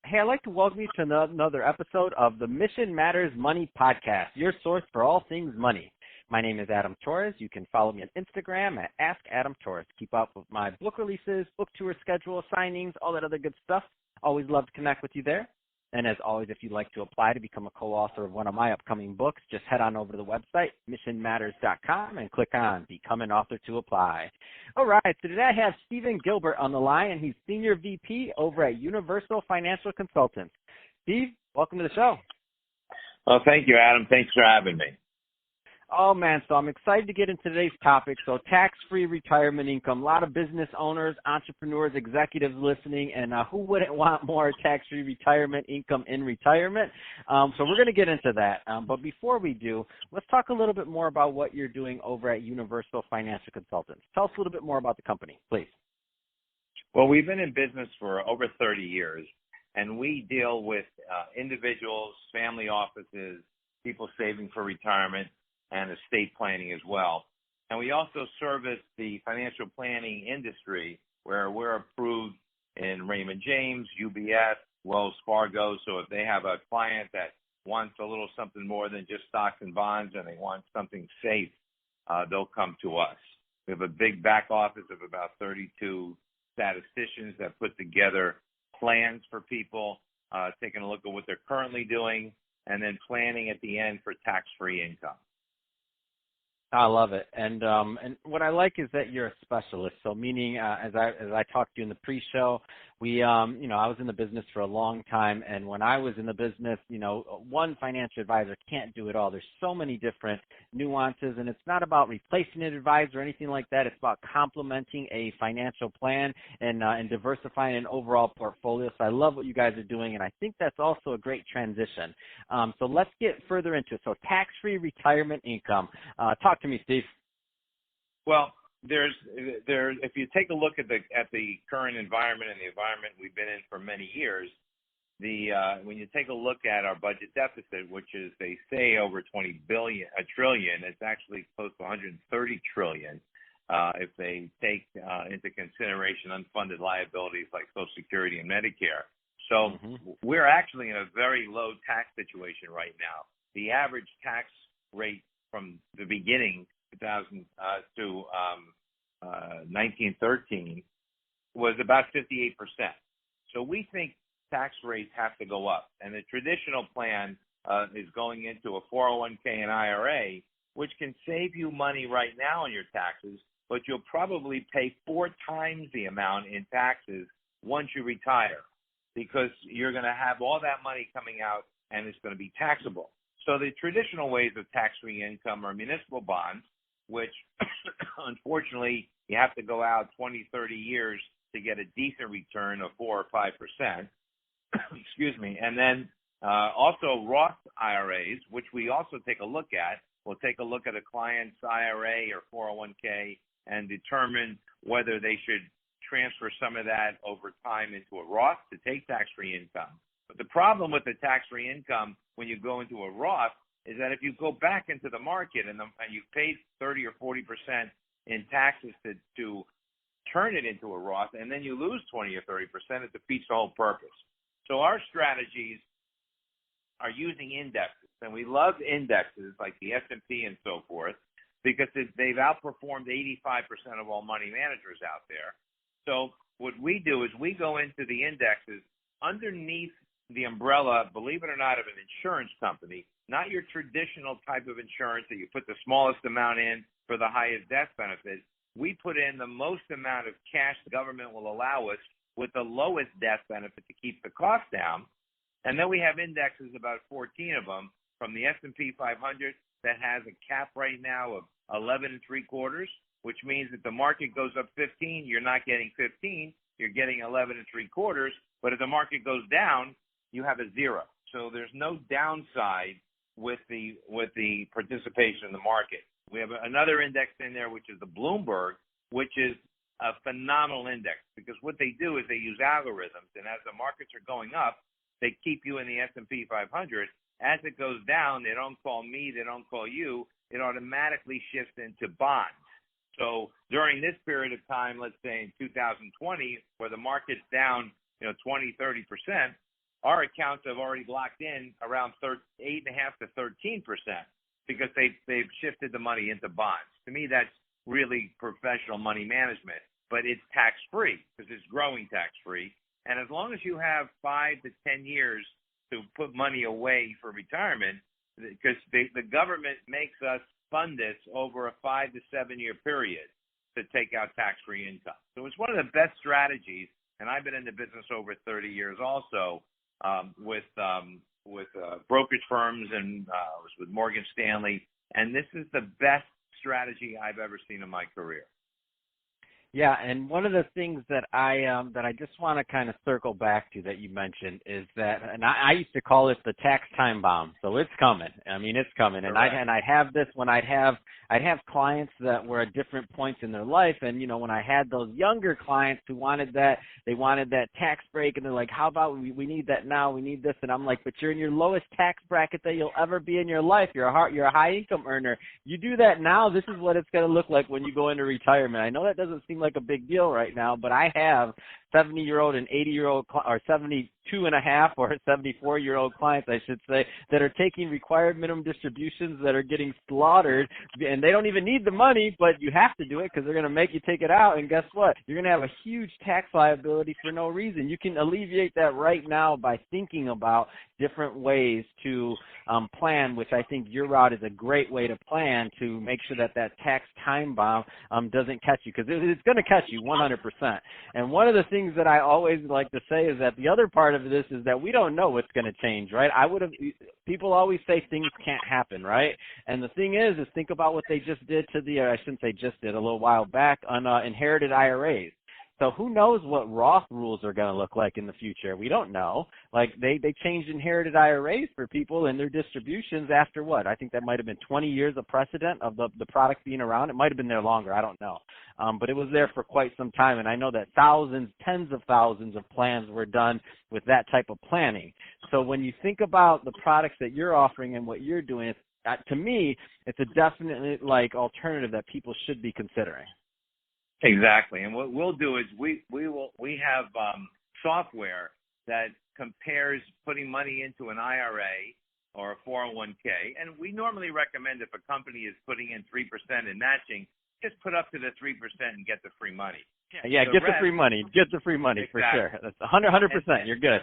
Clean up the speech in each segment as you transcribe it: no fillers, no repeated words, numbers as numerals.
Hey, I'd like to welcome you to another episode of the Mission Matters Money podcast, your source for all things money. My name is Adam Torres. You can follow me on Instagram at AskAdamTorres. Keep up with my book releases, book tour schedule, signings, all that other good stuff. Always love to connect with you there. And as always, if you'd like to apply to become a co-author of one of my upcoming books, just head on over to the website, missionmatters.com, and click on Become an Author to apply. All right, so today I have Steven Gilbert on the line, and he's Senior VP over at Universal Financial Consultants. Steve, welcome to the show. Well, thank you, Adam. Thanks for having me. Oh, man, so I'm excited to get into today's topic. So tax-free retirement income. A lot of business owners, entrepreneurs, executives listening, and who wouldn't want more tax-free retirement income in retirement? So we're going to get into that. But before we do, let's talk a little bit more about what you're doing over at Universal Financial Consultants. Tell us a little bit more about the company, please. Well, we've been in business for over 30 years, and we deal with individuals, family offices, people saving for retirement, and estate planning as well. And we also service the financial planning industry where we're approved in Raymond James, UBS, Wells Fargo. So if they have a client that wants a little something more than just stocks and bonds and they want something safe, they'll come to us. We have a big back office of about 32 statisticians that put together plans for people, taking a look at what they're currently doing, and then planning at the end for tax-free income. I love it, and what I like is that you're a specialist. So, meaning, as I talked to you in the pre-show, I was in the business for a long time, and when I was in the business, one financial advisor can't do it all. There's so many different nuances, and it's not about replacing an advisor or anything like that. It's about complementing a financial plan and diversifying an overall portfolio. So, I love what you guys are doing, and I think that's also a great transition. So, let's get further into it. So, tax-free retirement income. Talk to me, Steve. Well, there's if you take a look at the current environment and the environment we've been in for many years, when you take a look at our budget deficit, which is they say over $20 trillion, it's actually close to $130 trillion if they take into consideration unfunded liabilities like Social Security and Medicare. So we're actually in a very low tax situation right now. The average tax rate from the beginning, 2000 to 1913, was about 58%. So we think tax rates have to go up. And the traditional plan is going into a 401k and IRA, which can save you money right now on your taxes, but you'll probably pay 4 times the amount in taxes once you retire, because you're going to have all that money coming out and it's going to be taxable. So the traditional ways of tax-free income are municipal bonds, which unfortunately you have to go out 20, 30 years to get a decent return of 4 or 5%. Excuse me. And then also Roth IRAs, which we also take a look at. We'll take a look at a client's IRA or 401k and determine whether they should transfer some of that over time into a Roth to take tax-free income. But the problem with the tax-free income when you go into a Roth is that if you go back into the market and you've paid 30 or 40% in taxes to turn it into a Roth, and then you lose 20 or 30%, it defeats the whole purpose. So our strategies are using indexes, and we love indexes like the S&P and so forth because they've outperformed 85% of all money managers out there. So what we do is we go into the indexes underneath the umbrella, believe it or not, of an insurance company, not your traditional type of insurance that you put the smallest amount in for the highest death benefit. We put in the most amount of cash the government will allow us with the lowest death benefit to keep the cost down. And then we have indexes, about 14 of them, from the S&P 500 that has a cap right now of 11 3/4, which means if the market goes up 15, you're not getting 15, you're getting 11 3/4. But if the market goes down, you have a 0. So there's no downside with the participation in the market. We have another index in there, which is the Bloomberg, which is a phenomenal index because what they do is they use algorithms, and as the markets are going up, they keep you in the S&P 500. As it goes down, they don't call me, they don't call you. It automatically shifts into bonds. So during this period of time, let's say in 2020, where the market's down, 20, 30%, our accounts have already locked in around 8.5 to 13% because they've shifted the money into bonds. To me, that's really professional money management, but it's tax-free because it's growing tax-free. And as long as you have 5 to 10 years to put money away for retirement, because the government makes us fund this over a 5 to 7 year period to take out tax-free income. So it's one of the best strategies, and I've been in the business over 30 years also with brokerage firms and I was with Morgan Stanley, and this is the best strategy I've ever seen in my career. Yeah, and one of the things that I just want to kind of circle back to that you mentioned is that, and I used to call it the tax time bomb. So it's coming. I mean, it's coming. And I have this when I'd have clients that were at different points in their life, and when I had those younger clients who wanted that tax break, and they're like, how about we need that now? We need this, and I'm like, but you're in your lowest tax bracket that you'll ever be in your life. You're a high income earner. You do that now. This is what it's going to look like when you go into retirement. I know that doesn't seem like a big deal right now, but I have 70-year-old and 80-year-old or 72 and a half or 74-year-old clients, I should say, that are taking required minimum distributions that are getting slaughtered, and they don't even need the money, but you have to do it because they're going to make you take it out, and guess what? You're going to have a huge tax liability for no reason. You can alleviate that right now by thinking about different ways to plan, which I think your route is a great way to plan to make sure that tax time bomb doesn't catch you, because it's going to catch you 100%. And one of the things that I always like to say is that the other part of this is that we don't know what's going to change, right? People always say things can't happen, right? And the thing is think about what they just did to I shouldn't say just did, a little while back on inherited IRAs. So who knows what Roth rules are going to look like in the future? We don't know. Like they changed inherited IRAs for people and their distributions after what? I think that might have been 20 years of precedent of the product being around. It might have been there longer. I don't know. But it was there for quite some time. And I know that tens of thousands of plans were done with that type of planning. So when you think about the products that you're offering and what you're doing, to me, it's a definite alternative that people should be considering. Exactly, and what we'll do is we have software that compares putting money into an IRA or a 401k, and we normally recommend if a company is putting in 3% in matching, just put up to the 3% and get the free money. Yeah, get the free money. Get the free money exactly. For sure. That's 100%. You're good.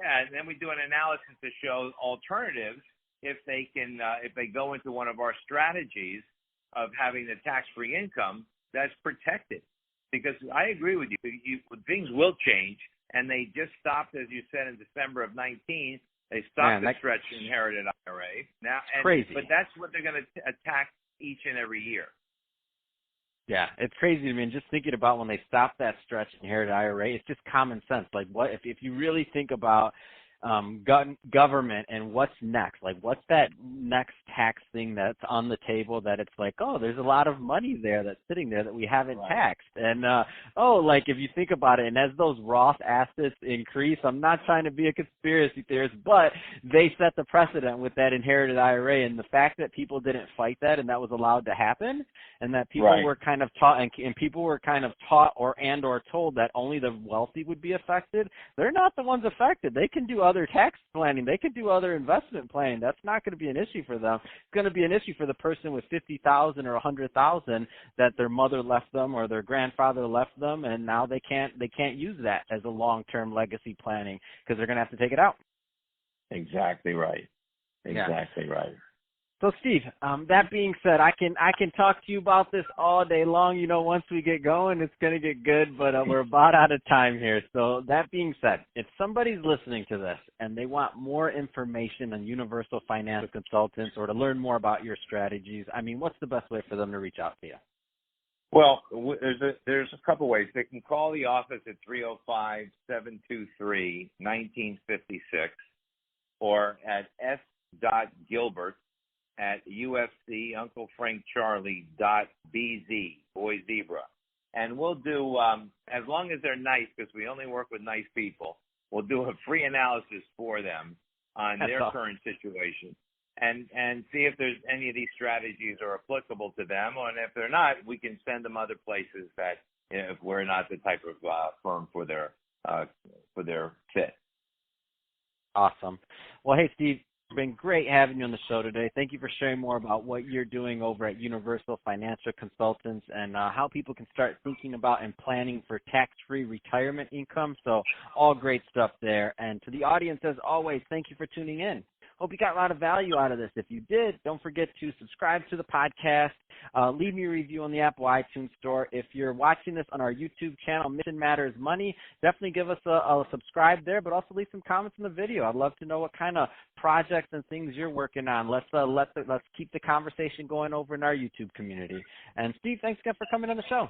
Yeah, and then we do an analysis to show alternatives if they go into one of our strategies of having the tax-free income that's protected. Because I agree with you, things will change, and they just stopped, as you said, in December of 19. They stopped the stretch inherited IRA. Now, crazy. But that's what they're going to attack each and every year. Yeah, it's crazy to me. And just thinking about when they stopped that stretch inherited IRA, it's just common sense. Like, what if you really think about government and what's next? Like, what's that next tax thing that's on the table that it's like, oh, there's a lot of money there that's sitting there that we haven't taxed. And, if you think about it, and as those Roth assets increase, I'm not trying to be a conspiracy theorist, but they set the precedent with that inherited IRA, and the fact that people didn't fight that and that was allowed to happen, and that people were kind of taught, and people were kind of taught or told that only the wealthy would be affected. They're not the ones affected. They can do other tax planning. They can do other investment planning. That's not going to be an issue for them. It's going to be an issue for the person with $50,000 or $100,000 that their mother left them or their grandfather left them, and now they can't use that as a long-term legacy planning because they're going to have to take it out. Exactly right. Exactly right. So, Steve, that being said, I can talk to you about this all day long. Once we get going, it's going to get good, but we're about out of time here. So that being said, if somebody's listening to this and they want more information on Universal Financial Consultants or to learn more about your strategies, what's the best way for them to reach out to you? Well, there's a couple ways. They can call the office at 305-723-1956 or at s.gilbert at UFC Uncle Frank Charlie.bz, boy zebra. And we'll do, as long as they're nice, because we only work with nice people, we'll do a free analysis for them on their current situation and see if there's any of these strategies are applicable to them. And if they're not, we can send them other places that, if we're not the type of firm for their fit. Awesome. Well, hey, Steve, it's been great having you on the show today. Thank you for sharing more about what you're doing over at Universal Financial Consultants and how people can start thinking about and planning for tax-free retirement income. So all great stuff there. And to the audience, as always, thank you for tuning in. Hope you got a lot of value out of this. If you did, don't forget to subscribe to the podcast. Leave me a review on the Apple iTunes Store. If you're watching this on our YouTube channel, Mission Matters Money, definitely give us a subscribe there, but also leave some comments in the video. I'd love to know what kind of projects and things you're working on. Let's keep the conversation going over in our YouTube community. And Steve, thanks again for coming on the show.